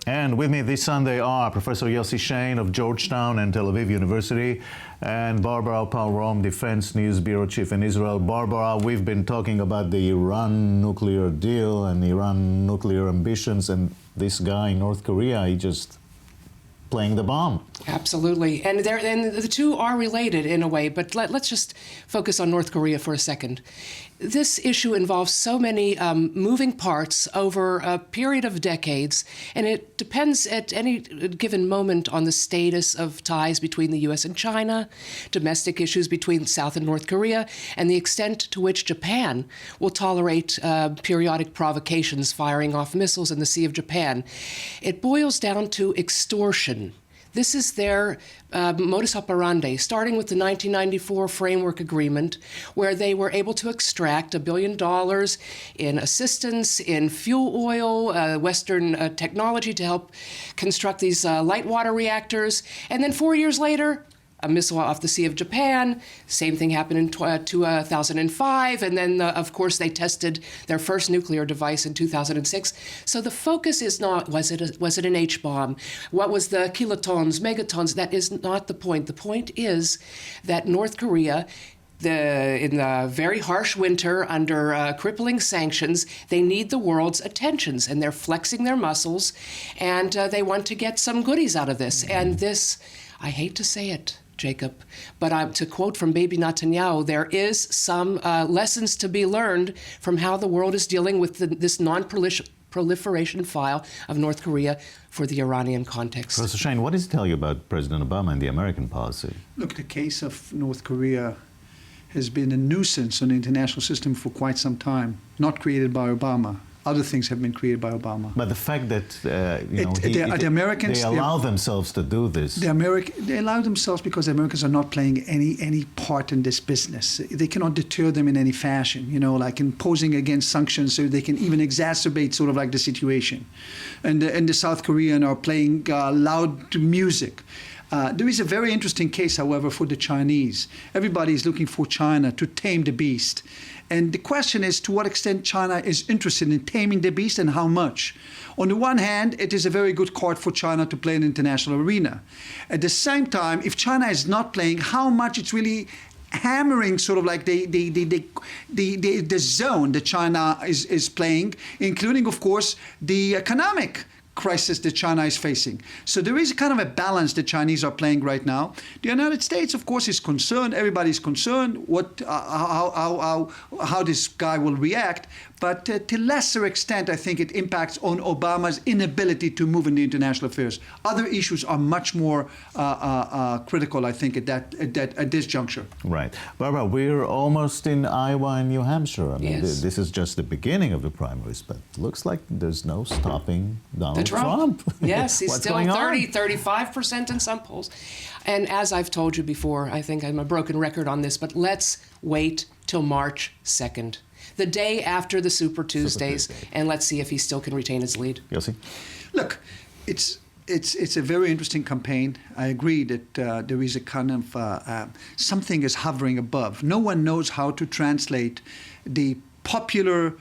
And with me this Sunday are Professor Yossi Shane of Georgetown and Tel Aviv University and Barbara Opall-Rome, Defense News Bureau Chief in Israel. Barbara, we've been talking about the Iran nuclear deal and Iran nuclear ambitions, and this guy in North Korea, he just playing the bomb. Absolutely. And the two are related in a way, but let's just focus on North Korea for a second. This issue involves so many moving parts over a period of decades, and it depends at any given moment on the status of ties between the U.S. and China, domestic issues between South and North Korea, and the extent to which Japan will tolerate periodic provocations, firing off missiles in the Sea of Japan. It boils down to extortion. This is their modus operandi, starting with the 1994 Framework Agreement, where they were able to extract $1 billion in assistance, in fuel oil, Western technology to help construct these light water reactors. And then 4 years later, a missile off the Sea of Japan. Same thing happened in 2005. And then, of course, they tested their first nuclear device in 2006. So the focus is not, was it an H-bomb? What was the kilotons, megatons? That is not the point. The point is that North Korea, in the very harsh winter under crippling sanctions, they need the world's attentions, and they're flexing their muscles, and they want to get some goodies out of this. And this, I hate to say it, Jacob, but to quote from Baby Netanyahu, there is some lessons to be learned from how the world is dealing with this non-proliferation file of North Korea for the Iranian context. Professor Shane, what does it tell you about President Obama and the American policy? Look, the case of North Korea has been a nuisance on the international system for quite some time, not created by Obama. Other things have been created by Obama. But the fact that the Americans, they allow themselves to do this. They allow themselves because the Americans are not playing any part in this business. They cannot deter them in any fashion, like imposing against sanctions so they can even exacerbate sort of like the situation. And the South Koreans are playing loud music. There is a very interesting case, however, for the Chinese. Everybody is looking for China to tame the beast. And the question is to what extent China is interested in taming the beast and how much. On the one hand, it is a very good card for China to play in the international arena. At the same time, if China is not playing, how much it's really hammering sort of like the zone that China is playing, including, of course, the economic crisis that China is facing. So there is kind of a balance the Chinese are playing right now. The United States, of course, is concerned. Everybody's concerned how this guy will react. But to lesser extent, I think it impacts on Obama's inability to move in the international affairs. Other issues are much more critical, I think, at this juncture. Right. Barbara, we're almost in Iowa and New Hampshire. I mean, yes. This is just the beginning of the primaries, but it looks like there's no stopping Donald Trump. Yes, he's still going 35% in some polls. And as I've told you before, I think I'm a broken record on this, but let's wait till March 2nd. The day after the Super Tuesdays, and let's see if he still can retain his lead. Yossi? Look, it's a very interesting campaign. I agree that there is a kind of something is hovering above. No one knows how to translate the popular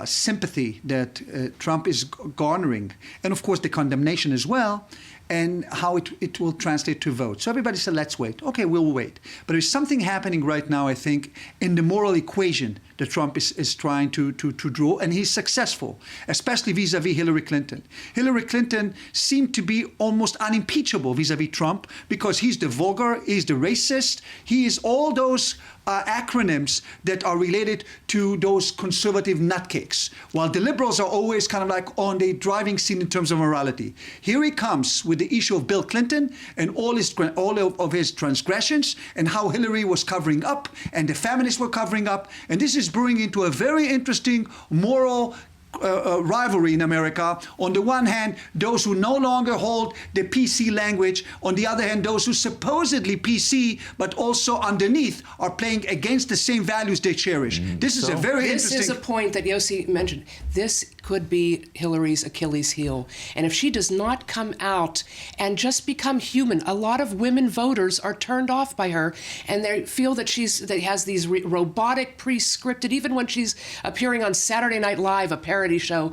sympathy that Trump is garnering, and of course the condemnation as well, and how it will translate to votes. So everybody said, let's wait. Okay, we'll wait. But there's something happening right now, I think, in the moral equation that Trump is trying to draw, and he's successful, especially vis-a-vis Hillary Clinton. Hillary Clinton seemed to be almost unimpeachable vis-a-vis Trump because he's the vulgar, he's the racist, he is all those acronyms that are related to those conservative nutcakes, while the liberals are always kind of like on the driving seat in terms of morality. Here he comes with the issue of Bill Clinton and all of his transgressions and how Hillary was covering up and the feminists were covering up. And this is brewing into a very interesting moral rivalry in America. On the one hand, those who no longer hold the PC language. On the other hand, those who supposedly PC, but also underneath are playing against the same values they cherish. This is a very interesting... This is a point that Yossi mentioned. This could be Hillary's Achilles heel. And if she does not come out and just become human, a lot of women voters are turned off by her, and they feel that that has these robotic, pre-scripted. Even when she's appearing on Saturday Night Live, a parody show,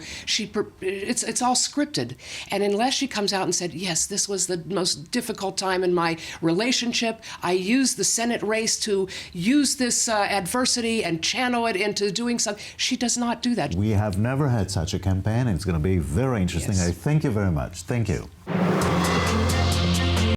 it's all scripted. And unless she comes out and said, yes, this was the most difficult time in my relationship, I used the Senate race to use this adversity and channel it into doing something. She does not do that. We have never had such a campaign, and it's going to be very interesting. Yes. I thank you very much. Thank you.